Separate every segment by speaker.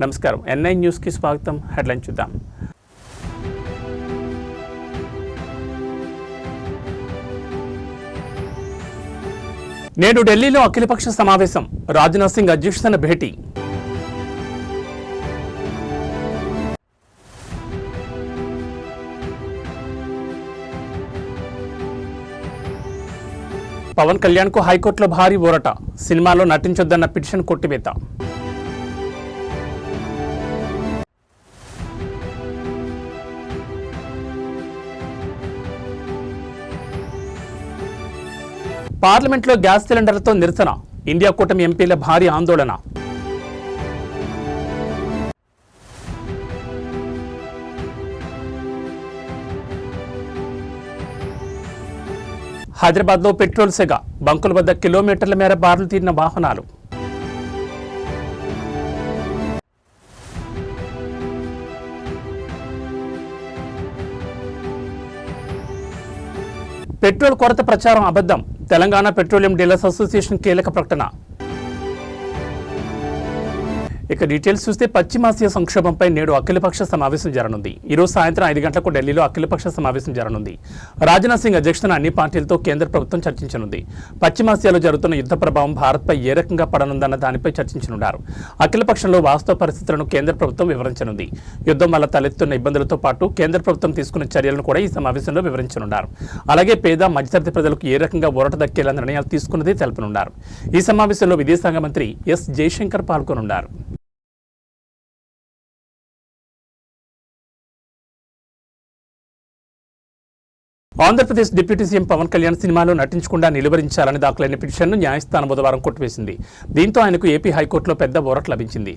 Speaker 1: నమస్కారం. ఎన్ఐ న్యూస్కి స్వాగతం. హెడ్లైన్ చూద్దాం. నేడు ఢిల్లీలో అఖిలపక్ష సమావేశం. రాజ్నాథ్ సింగ్ అధ్యక్షతన భేటీ. పవన్ కళ్యాణ్కు హైకోర్టులో భారీ ఊరట. సినిమాలో నటించొద్దన్న పిటిషన్ కొట్టివేత. పార్లమెంట్లో గ్యాస్ సిలిండర్లతో నిరసన. ఇండియా కూటమి ఎంపీల భారీ ఆందోళన. హైదరాబాద్లో పెట్రోల్ సెగ. బంకుల వద్ద కిలోమీటర్ల మేర బారులు తీరిన వాహనాలు. పెట్రోల్ కొరత ప్రచారం అబద్ధం. తెలంగాణ పెట్రోలియం డీలర్స్ అసోసియేషన్ కీలక ప్రకటన. ఇక డీటెయిల్స్ చూస్తే పశ్చిమాసియా సంక్షోభంపై నేడు అఖిలపక్ష సమావేశం జరగనుంది. ఈరోజు సాయంత్రం 5 గంటలకు ఢిల్లీలో అఖిలపక్ష సమావేశం జరగనుంది. రాజ్నాథ్ సింగ్ అధ్యక్షతన అన్ని పార్టీలతో కేంద్ర ప్రభుత్వం చర్చించనుంది. పశ్చిమాసియాలో జరుగుతున్న యుద్ధ ప్రభావం భారత్పై ఏ రకంగా పడనుందన్న దానిపై చర్చించనున్నారు. అఖిలపక్షంలో వాస్తవ పరిస్థితులను కేంద్ర ప్రభుత్వం వివరించనుంది. యుద్ధం వల్ల తలెత్తున్న ఇబ్బందులతో పాటు కేంద్ర ప్రభుత్వం తీసుకున్న చర్యలను కూడా ఈ సమావేశంలో వివరించనున్నారు. అలాగే పేద మధ్యతరగతి ప్రజలకు ఏ రకంగా ఊరట దక్కేలా నిర్ణయాలు తీసుకున్నది తెలుపనున్నారు. ఈ సమావేశంలో విదేశాంగ మంత్రి ఎస్ జయశంకర్ పాల్గొనున్నారు. ఆంధ్రప్రదేశ్ డిప్యూటీ సీఎం పవన్ కళ్యాణ్ సినిమాలో నటించకుండా నిలువరించాలని దాఖలైన పిటిషన్ను న్యాయస్థానం బుధవారం కొట్టివేసింది. దీంతో ఆయనకు ఏపీ హైకోర్టులో పెద్ద ఊరట లభించింది.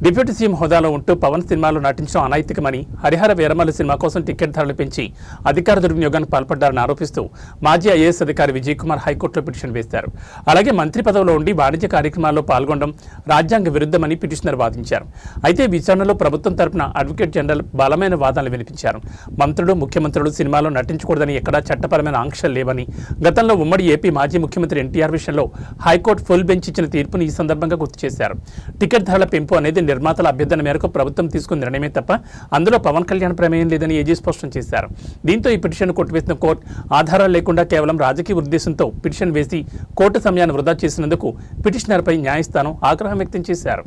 Speaker 1: డిప్యూటీ సీఎం హోదాలో ఉంటూ పవన్ సినిమాలో నటించడం అనైతికమని, హరిహర వీరమల్లి సినిమా కోసం టికెట్ ధరలు పెంచి అధికార దుర్వినియోగానికి పాల్పడ్డారని ఆరోపిస్తూ మాజీ ఐఏఎస్ అధికారి విజయ్ కుమార్ హైకోర్టులో పిటిషన్ వేశారు. అలాగే మంత్రి పదవిలో ఉండి వాణిజ్య కార్యక్రమాల్లో పాల్గొనడం రాజ్యాంగ విరుద్ధమని పిటిషనర్ వాదించారు. అయితే విచారణలో ప్రభుత్వం తరపున అడ్వకేట్ జనరల్ బలమైన వాదనలు వినిపించారు. మంత్రులు, ముఖ్యమంత్రులు సినిమాలో నటించకూడదని ఎక్కడా చట్టపరమైన ఆంక్షలు లేవని, గతంలో ఉమ్మడి ఏపీ మాజీ ముఖ్యమంత్రి ఎన్టీఆర్ విషయంలో హైకోర్టు ఫుల్ బెంచ్ ఇచ్చిన తీర్పుని ఈ సందర్భంగా గుర్తు చేశారు. టికెట్ ధరల పెంపు అనేది నిర్మాతల అభ్యర్థన మేరకు ప్రభుత్వం తీసుకున్న నిర్ణయమే తప్ప అందులో పవన్ కళ్యాణ్ ప్రమేయం లేదని ఏజీ స్పష్టం చేశారు. దీంతో ఈ పిటిషన్ కొట్టివేసిన కోర్టు ఆధారాలు లేకుండా కేవలం రాజకీయ ఉద్దేశంతో పిటిషన్ వేసి కోర్టు సమయాన్ని వృధా చేసినందుకు పిటిషనర్పై న్యాయస్థానం ఆగ్రహం వ్యక్తం చేశారు.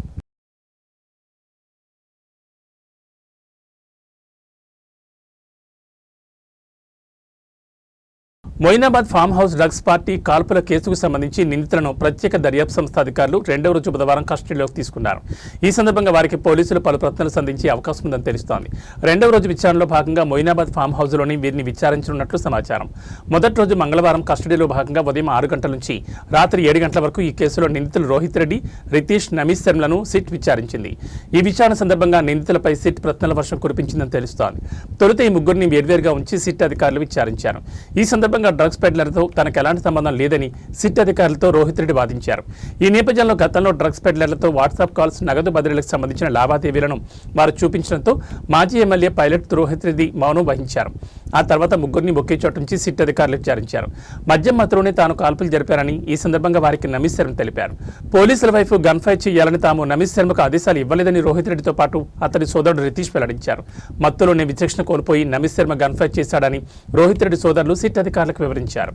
Speaker 1: Moinabad farm house drugs party కాల్పుల కేసుకు సంబంధించి నిందితులను ప్రత్యేక దర్యాప్తు సంస్థ అధికారులు 2వ రోజు బుధవారం కస్టడీలోకి తీసుకున్నారు. ఈ సందర్భంగా వారికి పోలీసులు పలు ప్రశ్నలు సంధించే అవకాశం ఉందని తెలుస్తోంది. 2వ రోజు విచారణలో భాగంగా మొయినాబాద్ ఫామ్ హౌస్లోని వీరిని విచారించనున్నట్లు సమాచారం. మొదటి రోజు మంగళవారం కస్టడీలో భాగంగా ఉదయం 6 గంటల నుంచి రాత్రి 7 గంటల వరకు ఈ కేసులో నిందితులు రోహిత్ రెడ్డి, రితీష్, నమీష్ శర్మలను సిట్ విచారించింది. ఈ విచారణ సందర్భంగా నిందితులపై సిట్ ప్రశ్నల వర్షం కురిపించిందని తెలుస్తోంది. తొలుత ఈ ముగ్గురిని వేర్వేరుగా ఉంచి సిట్ అధికారులు విచారించారు. ఈ సందర్భంగా డ్రగ్స్ పెడ్లర్తో తనకు ఎలాంటి సంబంధం లేదని సిట్ అధికారులతో రోహిత్ రెడ్డి వాదించారు. ఈ నేపథ్యంలో గతంలో డ్రగ్స్ పెడ్లర్లతో వాట్సాప్ కాల్స్, నగదు బదిలీలకు సంబంధించిన లావాదేవీలను వారు చూపించడంతో మాజీ ఎమ్మెల్యే పైలట్ రోహిత్ రెడ్డి మౌనం వహించారు. ఆ తర్వాత ముగ్గురిని ఒకే చోటు నుంచి సిట్ అధికారులు విచారించారు. మద్యం మత్తులోనే తాను కాల్పులు జరిపారని ఈ సందర్భంగా వారికి నమీష్ శర్మ తెలిపారు. పోలీసుల వైపు గన్ ఫైర్ చేయాలని తాము నమీష్ శర్మకు ఆదేశాలు ఇవ్వలేదని రోహిత్ రెడ్డితో పాటు అతడి సోదరుడు రితీష్ వెల్లడించారు. మత్తులోనే విచక్షణ కోల్పోయి నమీష్ శర్మ గన్ ఫైర్ చేశాడని రోహిత్ రెడ్డి సోదరులు సిట్ అధికారులకు వివరించారు.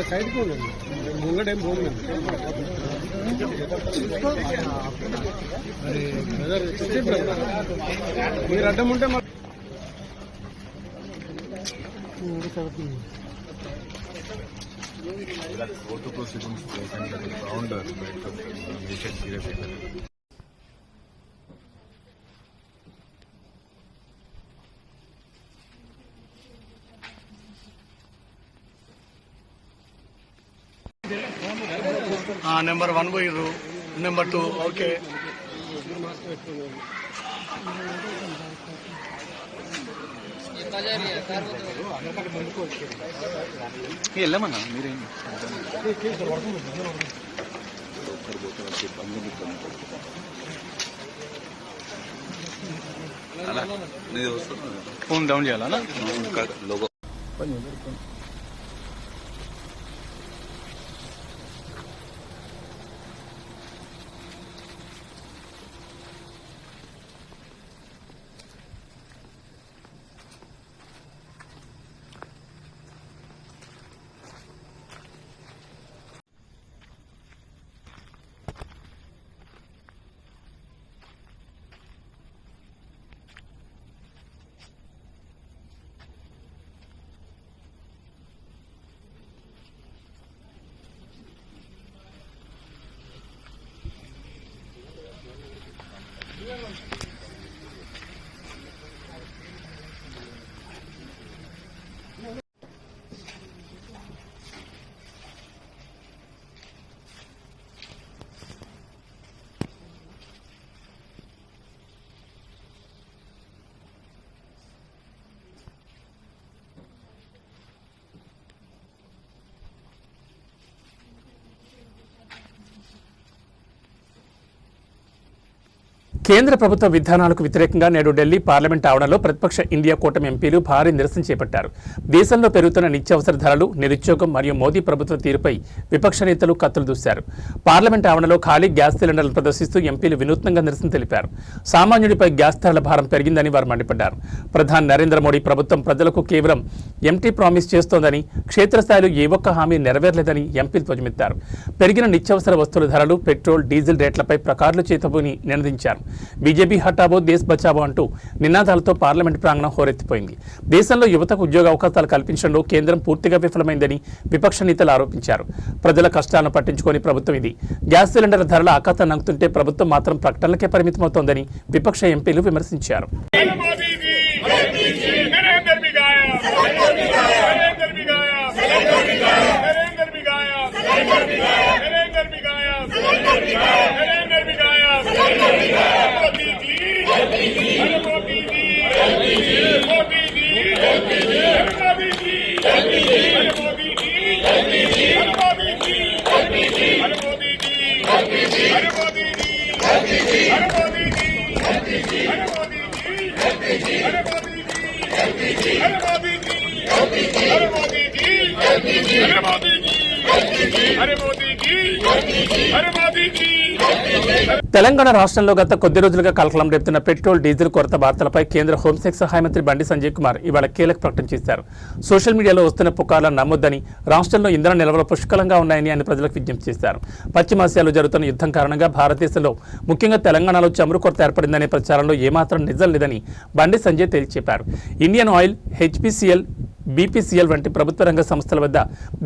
Speaker 2: साइड को घूंघट है बोल మీరు అడ్డం ఉంటే నెంబర్ 1 పోయిర్రు, నెంబర్ 2 ఓకే.
Speaker 3: వెళ్ళమన్నా మీరేం ఫోన్ డౌన్ చేయాలా లోగో
Speaker 1: కేంద్ర ప్రభుత్వ విధానాలకు వ్యతిరేకంగా నేడు ఢిల్లీ పార్లమెంట్ ఆవరణలో ప్రతిపక్ష ఇండియా కూటమి ఎంపీలు భారీ నిరసన చేపట్టారు. దేశంలో పెరుగుతున్న నిత్యావసర ధరలు, నిరుద్యోగం మరియు మోదీ ప్రభుత్వ తీరుపై విపక్ష నేతలు కత్తులు దూశారు. పార్లమెంట్ ఆవరణలో ఖాళీ గ్యాస్ సిలిండర్లను ప్రదర్శిస్తూ ఎంపీలు వినూత్నంగా నిరసన తెలిపారు. సామాన్యుడిపై గ్యాస్ ధరల భారం పెరిగిందని వారు మండిపడ్డారు. ప్రధాని నరేంద్ర మోడీ ప్రభుత్వం ప్రజలకు కేవలం ఎంటీ ప్రామిస్ చేస్తోందని, క్షేత్రస్థాయిలో ఏ ఒక్క హామీ నెరవేరలేదని ఎంపీలు ధ్వజమెత్తారు. పెరిగిన నిత్యావసర వస్తువుల ధరలు, పెట్రోల్, డీజిల్ రేట్లపై ప్రకార్లు చేతబూని నినదించారు. బీజేపీ హటావో, దేశ్ బచావో అంటూ నినాదాలతో పార్లమెంట్ ప్రాంగణం హోరెత్తిపోయింది. దేశంలో యువతకు ఉద్యోగ అవకాశాలు కల్పించడంలో కేంద్రం పూర్తిగా విఫలమైందని విపక్ష నేతలు ఆరోపించారు. ప్రజల కష్టాలను పట్టించుకోని ప్రభుత్వం ఇది. గ్యాస్ సిలిండర్ ధరల ఆకాశాన్ని నంగుతుంటే ప్రభుత్వం మాత్రం ప్రకటనలకే పరిమితమవుతోందని విపక్ష ఎంపీలు విమర్శించారు. తెలంగాణ రాష్ట్రంలో గత కొద్ది రోజులుగా కలకలం రేపుతున్న పెట్రోల్, డీజిల్ కొరత వార్తలపై కేంద్ర హోంశాఖ సహాయ మంత్రి బండి సంజయ్ కుమార్ ఇవాళ కీలక ప్రకటన చేశారు. సోషల్ మీడియాలో వస్తున్న పుకార్లను నమ్మొద్దని, రాష్ట్రంలో ఇంధన నిల్వలు పుష్కలంగా ఉన్నాయని ఆయన ప్రజలకు విజ్ఞప్తి చేశారు. పశ్చిమాసియాలో జరుగుతున్న యుద్ధం కారణంగా భారతదేశంలో ముఖ్యంగా తెలంగాణలో చమురు కొరత ఏర్పడిందనే ప్రచారంలో ఏమాత్రం నిజం లేదని బండి సంజయ్ తేల్చి చెప్పారు. ఇండియన్ ఆయిల్, హెచ్పీసీఎల్, బీపీసీఎల్ వంటి ప్రభుత్వ రంగ సంస్థల వద్ద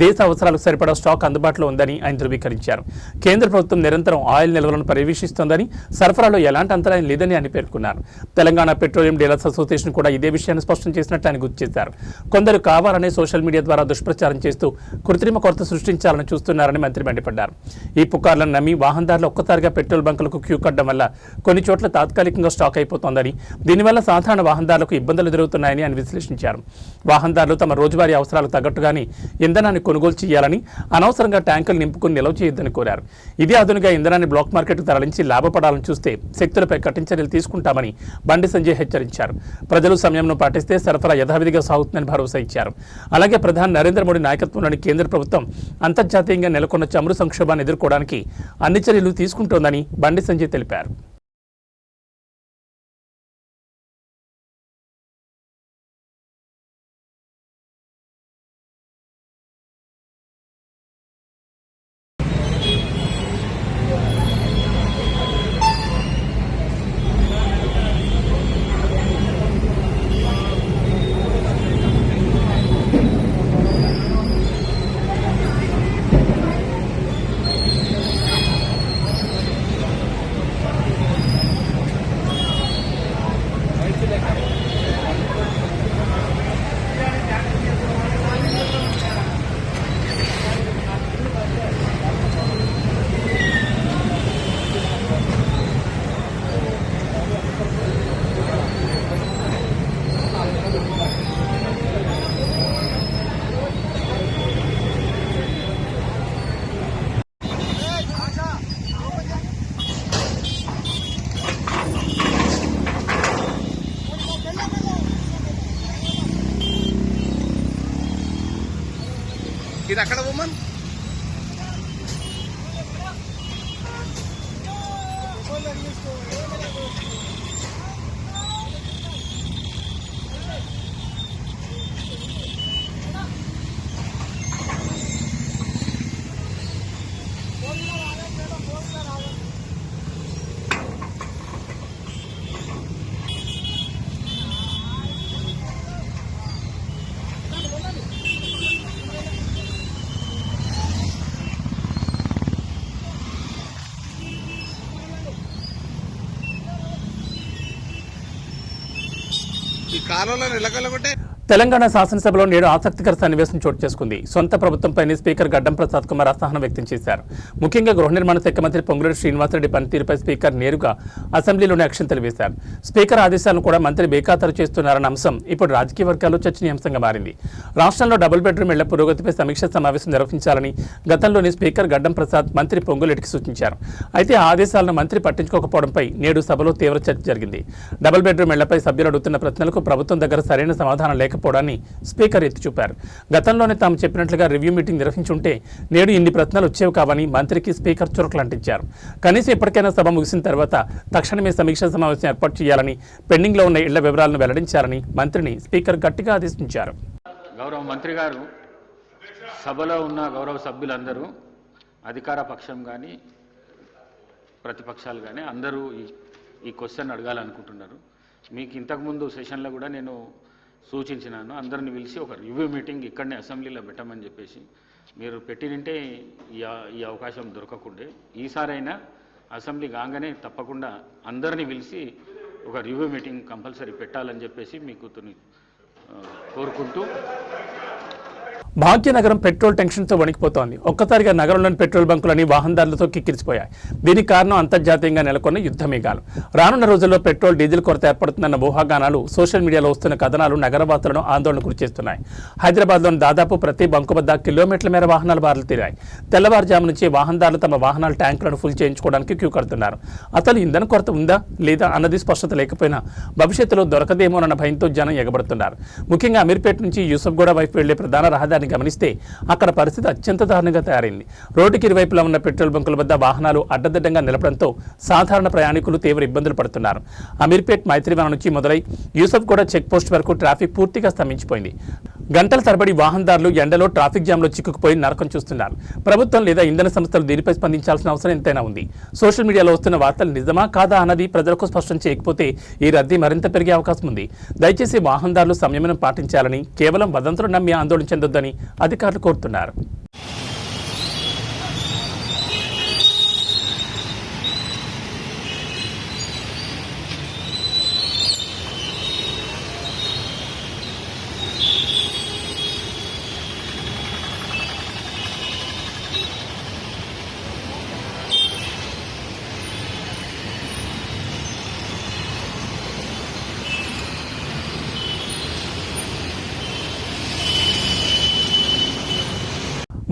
Speaker 1: దేశ అవసరాలకు సరిపడా స్టాక్ అందుబాటులో ఉందని ఆయన ధృవీకరించారు. కేంద్ర ప్రభుత్వం నిరంతరం ఆయిల్ నిల్వలను పర్యవేక్షిస్తోందని, సరఫరాలో ఎలాంటి అంతరాయం లేదని ఆయన పేర్కొన్నారు. తెలంగాణ పెట్రోలియం డీలర్స్ అసోసియేషన్ కూడా ఇదే విషయాన్ని స్పష్టం చేసినట్టు ఆయన గుర్తు చేశారు. కొందరు కావాలనే సోషల్ మీడియా ద్వారా దుష్ప్రచారం చేస్తూ కృత్రిమ కొరత సృష్టించాలని చూస్తున్నారని మంత్రి మండిపడ్డారు. ఈ పుకార్లను నమ్మి వాహనదారులు ఒక్కసారిగా పెట్రోల్ బంకులకు క్యూ కట్టడం వల్ల కొన్ని చోట్ల తాత్కాలికంగా స్టాక్ అయిపోతోందని, దీనివల్ల సాధారణ వాహనదారులకు ఇబ్బందులు ఎదురవుతున్నాయని ఆయన విశ్లేషించారు. వాహనదారులు తమ రోజువారీ అవసరాలకు తగ్గట్టుగానే ఇంధనాన్ని కొనుగోలు చేయాలని, అనవసరంగా ట్యాంకులు నింపుకుని నిల్వ చేయొద్దని కోరారు. ఇదే అదునుగా ఇంధనాన్ని బ్లాక్ మార్కెట్కు తరలించి లాభపడాలని చూస్తే శక్తులపై కఠిన చర్యలు తీసుకుంటామని బండి సంజయ్ హెచ్చరించారు. ప్రజలు సమయంను పాటిస్తే సరఫరా యథావిధిగా సాగుతుందని భరోసా ఇచ్చారు. అలాగే ప్రధాని నరేంద్ర మోడీ నాయకత్వంలోని కేంద్ర ప్రభుత్వం అంతర్జాతీయంగా నెలకొన్న చమురు సంక్షోభాన్ని ఎదుర్కోవడానికి అన్ని చర్యలు తీసుకుంటోందని బండి సంజయ్ తెలిపారు.
Speaker 2: మీరు అక్కడ పోమని ఈ కాలంలో నిలకలగొట్టే
Speaker 1: తెలంగాణ శాసనసభలో నేడు ఆసక్తికర సన్నివేశం చోటు చేసుకుంది. సొంత ప్రభుత్వంపైనే స్పీకర్ గడ్డం ప్రసాద్ కుమార్ అసహనం వ్యక్తం చేశారు. ముఖ్యంగా గృహ నిర్మాణ శాఖ మంత్రి పొంగులేటి శ్రీనివాసరెడ్డి పనితీరుపై స్పీకర్ నేరుగా అసెంబ్లీలోనే అక్షంతలు వేశారు. స్పీకర్ ఆదేశాలను కూడా మంత్రి బేఖాతరు చేస్తున్నారన్న అంశం ఇప్పుడు రాజకీయ వర్గాల్లో చర్చనీయాంశంగా మారింది. రాష్ట్రంలో డబుల్ బెడ్రూమ్ ఇళ్ల పురోగతిపై సమీక్ష సమావేశం నిర్వహించాలని గతంలోనే స్పీకర్ గడ్డం ప్రసాద్ మంత్రి పొంగులేటికి సూచించారు. అయితే ఆ ఆదేశాలను మంత్రి పట్టించుకోకపోవడంపై నేడు సభలో తీవ్ర చర్చ జరిగింది. డబుల్ బెడ్రూమ్ ఇళ్లపై సభ్యులు అడుగుతున్న ప్రశ్నలకు ప్రభుత్వం దగ్గర సరైన సమాధానం లేకపోవడాన్ని స్పీకర్ ఎత్తి చూపారు. గతంలోనే తాము చెప్పినట్లుగా రివ్యూ మీటింగ్ నిర్వహించుంటే నేడు ఇన్ని ప్రశ్నలు వచ్చేవి కావని మంత్రికి స్పీకర్ చురకలంటించారు. కనీసం ఇప్పటికైనా సభ ముగిసిన తర్వాత తక్షణమే సమీక్షా సమావేశం ఏర్పాటు చేయాలని, పెండింగ్లో ఉన్న ఇళ్ల వివరాలను వెల్లడించాలని మంత్రిని స్పీకర్ గట్టిగా ఆదేశించారు.
Speaker 4: గౌరవ మంత్రి గారు, సభలో ఉన్న గౌరవ సభ్యులందరూ అధికార పక్షం కానీ ప్రతిపక్షాలు కానీ అందరూ ఈ క్వశ్చన్ అడగాలనుకుంటున్నారు. మీకు ఇంతకుముందు సెషన్లో కూడా నేను సూచించినాను, అందరిని పిలిచి ఒక రివ్యూ మీటింగ్ ఇక్కడనే అసెంబ్లీలో పెట్టమని చెప్పేసి. మీరు పెట్టినంటే ఈ అవకాశం దొరకకుండే. ఈసారైనా అసెంబ్లీ కాగానే తప్పకుండా అందరినీ పిలిచి ఒక రివ్యూ మీటింగ్ కంపల్సరీ పెట్టాలని చెప్పేసి మీకు కోరుకుంటూ.
Speaker 1: భాగ్యనగరం పెట్రోల్ టెన్షన్తో వణికిపోతోంది. ఒక్కసారిగా నగరంలోని పెట్రోల్ బంకులని వాహనదారులతో కిక్కిరిసిపోయాయి. దీనికి కారణం అంతర్జాతీయంగా నెలకొన్న యుద్ధ మేఘాలు. రానున్న రోజుల్లో పెట్రోల్, డీజిల్ కొరత ఏర్పడుతుందన్న ఊహాగానాలు, సోషల్ మీడియాలో వస్తున్న కథనాలు నగరవాసులను ఆందోళన గురిచేస్తున్నాయి. హైదరాబాద్లోని దాదాపు ప్రతి బంకు వద్ద కిలోమీటర్ల మేర వాహనాలు బారులు తీరాయి. తెల్లవారుజాము నుంచి వాహనదారులు తమ వాహనాల ట్యాంకులను ఫుల్ చేయించుకోవడానికి క్యూ కడుతున్నారు. అసలు ఇంధన కొరత ఉందా లేదా అన్నది స్పష్టత లేకపోయినా భవిష్యత్తులో దొరకదేమోనన్న భయంతో జనం ఎగబడుతున్నారు. ముఖ్యంగా అమీర్పేట నుంచి యూసఫ్గూడ వైపు వెళ్లే ప్రధాన రహదారిని గమనిస్తే అక్కడ పరిస్థితి అత్యంత దారుణంగా తయారైంది. రోడ్డుకి ఇరువైపులా ఉన్న పెట్రోల్ బంకుల వద్ద వాహనాలు అడ్డదిడ్డంగా నిలపడంతో సాధారణ ప్రయాణికులు తీవ్ర ఇబ్బందులు పడుతున్నారు. అమీర్పేట్ మైత్రివనం నుంచి మొదలై యూసఫ్గూడ చెక్ పోస్ట్ వరకు ట్రాఫిక్ పూర్తిగా స్తంభించిపోయింది. గంటల తరబడి వాహనదారులు ఎండలో ట్రాఫిక్ జామ్లో చిక్కుకుపోయి నరకం చూస్తున్నారు. ప్రభుత్వం లేదా ఇంధన సంస్థలు దీనిపై స్పందించాల్సిన అవసరం ఎంతైనా ఉంది. సోషల్ మీడియాలో వస్తున్న వార్తలు నిజమా కాదా అన్నది ప్రజలకు స్పష్టం చేయకపోతే ఈ రద్దీ మరింత పెరిగే అవకాశం ఉంది. దయచేసి వాహనదారులు సంయమనం పాటించాలని, కేవలం వదంతులు నమ్మి ఆందోళన చెందొద్దని అధికారులు కోరుతున్నారు.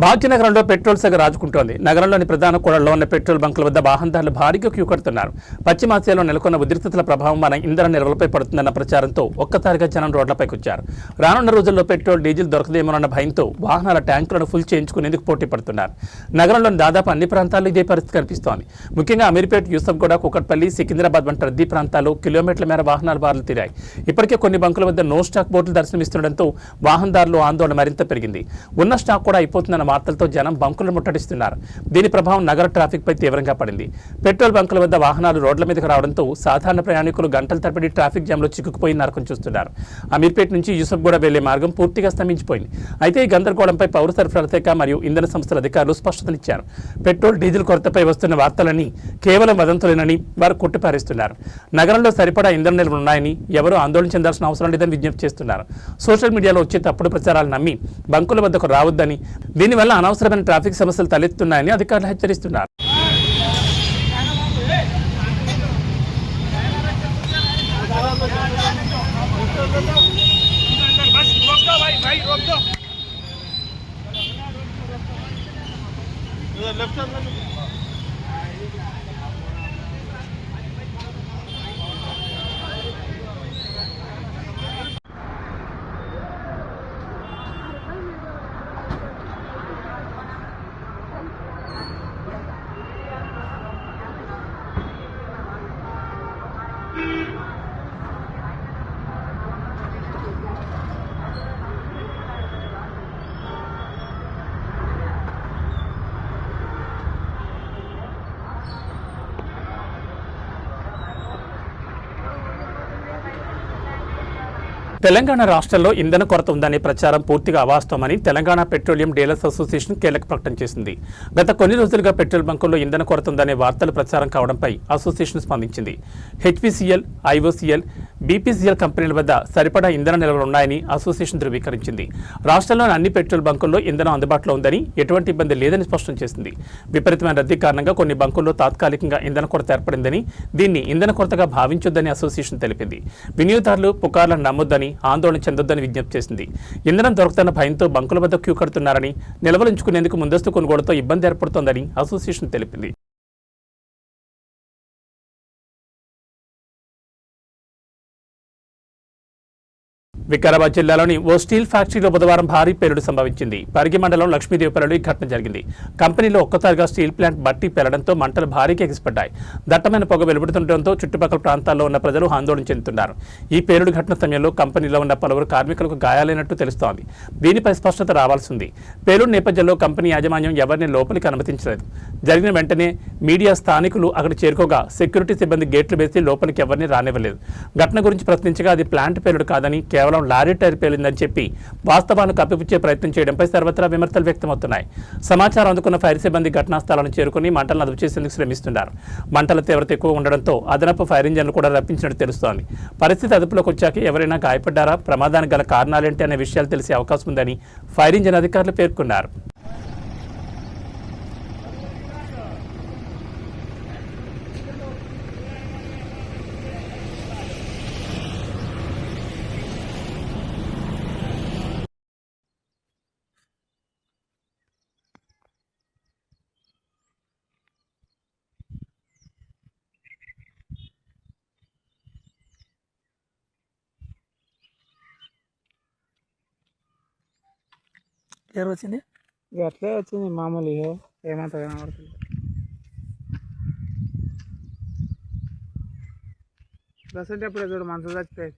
Speaker 1: భాగ్యనగరంలో పెట్రోల్ సెగ రాజుకుంటోంది. నగరంలోని ప్రధాన కూడళ్లలో ఉన్న పెట్రోల్ బంకుల వద్ద వాహనదారులు భారీగా క్యూ కడుతున్నారు. పశ్చిమాసియాలో నెలకొన్న ఉద్రిక్తతల ప్రభావం మన ఇంధన నిల్వలపై పడుతుందన్న ప్రచారంతో ఒక్కసారిగా జనం రోడ్లపైకి వచ్చారు. రానున్న రోజుల్లో పెట్రోల్, డీజిల్ దొరకదేమోనన్న భయంతో వాహనాల ట్యాంకులను ఫుల్ చేయించుకునేందుకు పోటీ పడుతున్నారు. నగరంలోని దాదాపు అన్ని ప్రాంతాల్లో ఇదే పరిస్థితి కనిపిస్తోంది. ముఖ్యంగా అమీర్పేట్, యూసఫ్గూడ, కూకట్పల్లి, సికింద్రాబాద్ వంటి రద్దీ ప్రాంతాల్లో కిలోమీటర్ల మేర వాహనాలు బారులు తీరాయి. ఇప్పటికే కొన్ని బంకుల వద్ద నో స్టాక్ బోర్డులు దర్శనమిస్తుండటంతో వాహనదారులు ఆందోళన మరింత పెరిగింది. ఉన్న స్టాక్ కూడా అయిపోతుందన్న వార్తలతో జనం బంకులను ముట్టడిస్తున్నారు. దీని ప్రభావం నగర ట్రాఫిక్ పై తీవ్రంగా పడింది. పెట్రోల్ బంకుల వద్ద వాహనాలు రోడ్ల మీదకు రావడంతో సాధారణ ప్రయాణికులు గంటల తరబడి ట్రాఫిక్ జామ్లో చిక్కుకుపోయి నరకం చూస్తున్నారు. అమీర్పేట నుంచి యూసఫ్గూడ వెళ్లే మార్గం పూర్తిగా స్తంభించిపోయింది. అయితే ఈ గందరగోళంపై పౌర సరఫరాల శాఖ మరియు ఇంధన సంస్థల అధికారులు స్పష్టతనిచ్చారు. పెట్రోల్, డీజిల్ కొరతపై వస్తున్న వార్తలన్నీ కేవలం వదంతులేనని వారు కొట్టిపారేస్తున్నారు. నగరంలో సరిపడా ఇంధన నిల్వలు ఉన్నాయని, ఎవరూ ఆందోళన చెందాల్సిన అవసరం లేదని విజ్ఞప్తి చేస్తున్నారు. సోషల్ మీడియాలో వచ్చే తప్పుడు ప్రచారాలు నమ్మి బంకుల వద్దకు రావద్దని, దీనివల్ల అనవసరమైన ట్రాఫిక్ సమస్యలు తలెత్తున్నాయని అధికారులు హెచ్చరిస్తున్నారు. తెలంగాణ రాష్ట్రంలో ఇంధన కొరత ఉందనే ప్రచారం పూర్తిగా అవాస్తవమని తెలంగాణ పెట్రోలియం డీలర్స్ అసోసియేషన్ కీలక ప్రకటన చేసింది. గత కొన్ని రోజులుగా పెట్రోల్ బంకుల్లో ఇంధన కొరత ఉందనే వార్తలు ప్రచారం కావడంపై అసోసియేషన్ స్పందించింది. హెచ్పీసీఎల్, ఐఓసీఎల్, బీపీసీఎల్ కంపెనీల వద్ద సరిపడా ఇంధన నిల్వలు ఉన్నాయని అసోసియేషన్ ధృవీకరించింది. రాష్ట్రంలోని అన్ని పెట్రోల్ బంకుల్లో ఇంధనం అందుబాటులో ఉందని, ఎటువంటి ఇబ్బంది లేదని స్పష్టం చేసింది. విపరీతమైన రద్దీ కారణంగా కొన్ని బంకుల్లో తాత్కాలికంగా ఇంధన కొరత ఏర్పడిందని, దీన్ని ఇంధన కొరతగా భావించొద్దని అసోసియేషన్ తెలిపింది. వినియోగదారులు పుకార్లను నమ్మొద్దని, ఆందోళన చెందొద్దని విజ్ఞప్తి చేసింది. ఇంధనం దొరుకుతున్న భయంతో బంకుల వద్ద క్యూ కడుతున్నారని, నిల్వలుంచుకునేందుకు ముందస్తు కొనుగోలుతో ఇబ్బంది ఏర్పడుతోందని అసోసియేషన్ తెలిపింది. వికారాబాద్ జిల్లాలోని ఓ స్టీల్ ఫ్యాక్టరీలో బుధవారం భారీ పేలుడు సంభవించింది. పరిగి మండలం లక్ష్మీదేవిపల్లిలో ఈ ఘటన జరిగింది. కంపెనీలో ఒక్కసారిగా స్టీల్ ప్లాంట్ బట్టి పేలడంతో మంటలు భారీగా ఎగిసిపడ్డాయి. దట్టమైన పొగ వెలువడుతుండటంతో చుట్టుపక్కల ప్రాంతాల్లో ఉన్న ప్రజలు ఆందోళన చెందుతున్నారు. ఈ పేలుడు ఘటన సమయంలో కంపెనీలో ఉన్న పలువురు కార్మికులకు గాయాలైనట్టు తెలుస్తోంది. దీనిపై స్పష్టత రావాల్సి ఉంది. పేలుడు నేపథ్యంలో కంపెనీ యాజమాన్యం ఎవరిని లోపలికి అనుమతించలేదు. జరిగిన వెంటనే మీడియా స్థానికులు అక్కడ చేరుకోగా సెక్యూరిటీ సిబ్బంది గేట్లు వేసి లోపలికి ఎవరిని రానివ్వలేదు. ఘటన గురించి ప్రశ్నించగా అది ప్లాంట్ పేలుడు కాదని, కేవలం లారీ టైర్ పేలిందని చెప్పి వాస్తవాన్ని కప్పిపుచ్చే ప్రయత్నం చేయడంపై సర్వత్రా విమర్శలు వ్యక్తమవుతున్నాయి. సమాచారం అందుకున్న ఫైర్ సిబ్బంది ఘటనా స్థలాన్ని చేరుకుని మంటలను అదుపు చేసేందుకు శ్రమిస్తున్నారు. మంటల తీవ్రత ఎక్కువ ఉండడంతో అదనపు ఫైర్ ఇంజన్లు కూడా రప్పించినట్టు తెలుస్తోంది. పరిస్థితి అదుపులోకి వచ్చాక ఎవరైనా గాయపడ్డారా, ప్రమాదానికి గల కారణాలేంటి అనే విషయాలు తెలిసే అవకాశం ఉందని ఫైర్ ఇంజన్ అధికారులు పేర్కొన్నారు.
Speaker 5: క్లియర్ వచ్చింది,
Speaker 2: ఇక అట్లే వచ్చింది మామూలు. ఏమంత కనబడుతుంది. ప్రసెంట్ ఎప్పుడే చూడు మనసు చచ్చిపోయి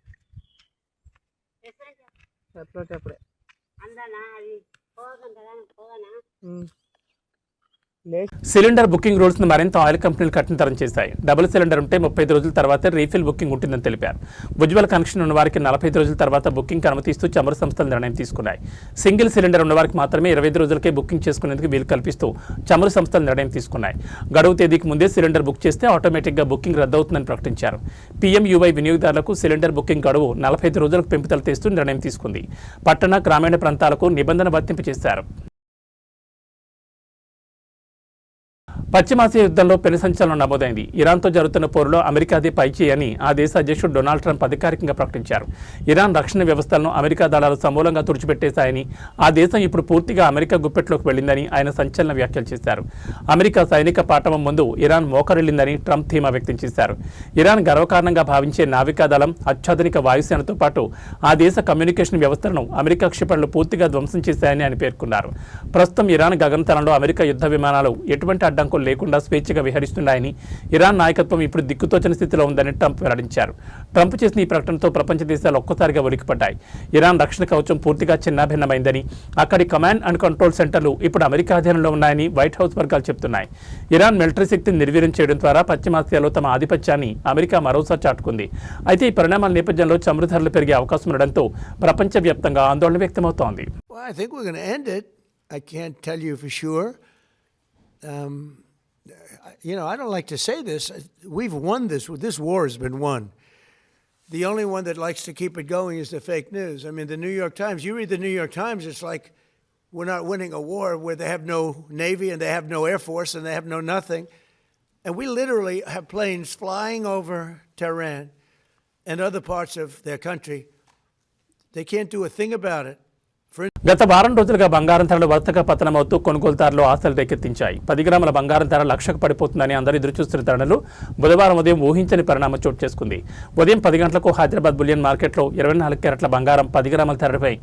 Speaker 2: ఎప్పుడే
Speaker 1: సిలిండర్ బుకింగ్ రూల్స్ ను మరింత ఆయిల్ కంపెనీలు కఠినతరం చేశాయి. డబుల్ సిలిండర్ ఉంటే 35 రోజుల తర్వాత రీఫిల్ బుకింగ్ ఉంటుందని తెలిపారు. ఉజ్వల కనెక్షన్ ఉన్న వారికి 45 రోజుల తర్వాత బుకింగ్ అనుమతిస్తూ చమురు సంస్థలు నిర్ణయం తీసుకున్నాయి. సింగిల్ సిలిండర్ ఉన్న వారికి మాత్రమే 25 రోజులకే బుకింగ్ చేసుకునేందుకు వీలు కల్పిస్తూ చమురు సంస్థలు నిర్ణయం తీసుకున్నాయి. గడువు తేదీకి ముందే సిలిండర్ బుక్ చేస్తే ఆటోమేటిక్గా బుకింగ్ రద్దవుతుందని ప్రకటించారు. పీఎంయూవై వినియోగదారులకు సిలిండర్ బుకింగ్ గడువు 45 రోజులకు పెంపుదల తెస్తూ నిర్ణయం తీసుకుంది. పట్టణ, గ్రామీణ ప్రాంతాలకు నిబంధన వర్తింపు చేశారు. పశ్చిమాసియా యుద్ధంలో పెను సంచలనం నమోదైంది. ఇరాన్తో జరుగుతున్న పోరులో అమెరికాదే పైచేయి అని ఆ దేశ అధ్యక్షుడు డొనాల్డ్ ట్రంప్ అధికారికంగా ప్రకటించారు. ఇరాన్ రక్షణ వ్యవస్థలను అమెరికా దళాలు సమూలంగా తుడిచిపెట్టేశాయని, ఆ దేశం ఇప్పుడు పూర్తిగా అమెరికా గుప్పెట్లోకి వెళ్లిందని ఆయన సంచలన వ్యాఖ్యలు చేశారు. అమెరికా సైనిక పాఠవం ముందు ఇరాన్ మోకరిల్లిందని ట్రంప్ ధీమా వ్యక్తం చేశారు. ఇరాన్ గర్వకారణంగా భావించే నావికాదళం, అత్యాధునిక వాయుసేనతో పాటు ఆ దేశ కమ్యూనికేషన్ వ్యవస్థలను అమెరికా క్షిపణులు పూర్తిగా ధ్వంసం చేశాయని ఆయన పేర్కొన్నారు. ప్రస్తుతం ఇరాన్ గగనతలంలో అమెరికా యుద్ధ విమానాలు ఎటువంటి అడ్డంకులు లేకుండా స్వేచ్ఛగా విహరిస్తున్నాయని, ఇరాన్ నాయకత్వం ఇప్పుడు దిక్కుతోచని స్థితిలో ఉందని ట్రంప్ వెల్లడించారు. ట్రంప్ చేసిన ఈ ప్రకటనతో ప్రపంచ దేశాలు ఒక్కసారిగా ఉలిక్కిపడ్డాయి. ఇరాన్ రక్షణ కవచం పూర్తిగా చిన్నాభిన్నమైందని, అక్కడి కమాండ్ అండ్ కంట్రోల్ సెంటర్లు ఇప్పుడు అమెరికా అధీనంలో ఉన్నాయని వైట్ హౌస్ వర్గాలు చెబుతున్నాయి. ఇరాన్ మిలిటరీ శక్తిని నిర్వీర్యం చేయడం ద్వారా పశ్చిమాసియాలో తమ ఆధిపత్యాన్ని అమెరికా మరోసారి చాటుకుంది. అయితే ఈ పరిణామాల నేపథ్యంలో చమురు ధరలు పెరిగే అవకాశం ఉండడంతో ప్రపంచవ్యాప్తంగా ఆందోళన వ్యక్తమవుతోంది.
Speaker 6: I don't like to say this. We've won this. This war has been won. The only one that likes to keep it going is the fake news. I mean, the New York Times, you read the New York Times, it's like we're not winning a war where they have no Navy and they have no Air Force and they have no nothing. And we literally have planes flying over Tehran and other parts of their country. They can't do a thing about it.
Speaker 1: గత వారం రోజులుగా బంగారం ధరలు వరుసగా పతనమవుతూ కొనుగోలుదారులు ఆశలు రేకెత్తించాయి. 10 గ్రాముల బంగారం ధర లక్షకు పడిపోతుందని అందరూ ఎదురుచూస్తున్న తరుణంలో బుధవారం ఉదయం ఊహించని పరిణామం చోటు చేసుకుంది. ఉదయం 10 గంటలకు హైదరాబాద్ బులియన్ మార్కెట్లో 24 క్యారెట్ల బంగారం 10 గ్రాముల ధరపై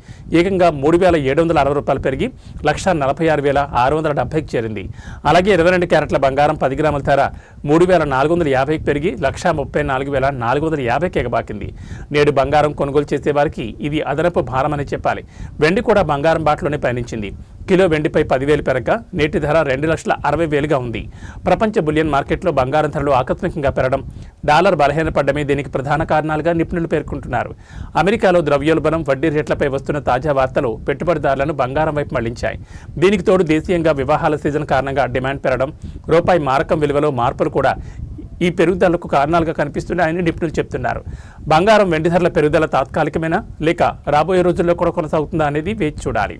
Speaker 1: ఏకంగా 3,760 రూపాయలు పెరిగి 1,46,670కి చేరింది. అలాగే 22 క్యారెట్ల బంగారం 10 గ్రాముల ధర 3,450కి పెరిగి 1,34,450కి ఎగబాకింది. నేడు బంగారం కొనుగోలు చేసేవారికి ఇది అదనపు భారమని చెప్పాలి. వెండి కూడా బంగారం బాటలోనే పయనించింది. కిలో వెండిపై 10,000 పెరగగా నేటి ధర 2,60,000గా ఉంది. ప్రపంచ బులియన్ మార్కెట్లో బంగారం ధరలు ఆకస్మికంగా పెరగడం, డాలర్ బలహీనపడమే దీనికి ప్రధాన కారణాలుగా నిపుణులు పేర్కొంటున్నారు. అమెరికాలో ద్రవ్యోల్బణం, వడ్డీ రేట్లపై వస్తున్న తాజా వార్తలు పెట్టుబడిదారులను బంగారం వైపు మళ్లించాయి. దీనికి తోడు దేశీయంగా వివాహాల సీజన్ కారణంగా డిమాండ్ పెరగడం, రూపాయి మారకం విలువలో మార్పులు కూడా ఈ పెరుగుదలకు కారణాలుగా కనిపిస్తున్నాయని నిపుణులు చెప్తున్నారు. బంగారం, వెండి ధరల పెరుగుదల తాత్కాలికమేనా లేక రాబోయే రోజుల్లో కూడా కొనసాగుతుందా అనేది వేచి చూడాలి.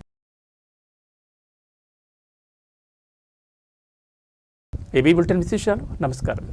Speaker 1: ఏబీ బులెటిన్ విశేషాలు. నమస్కారం.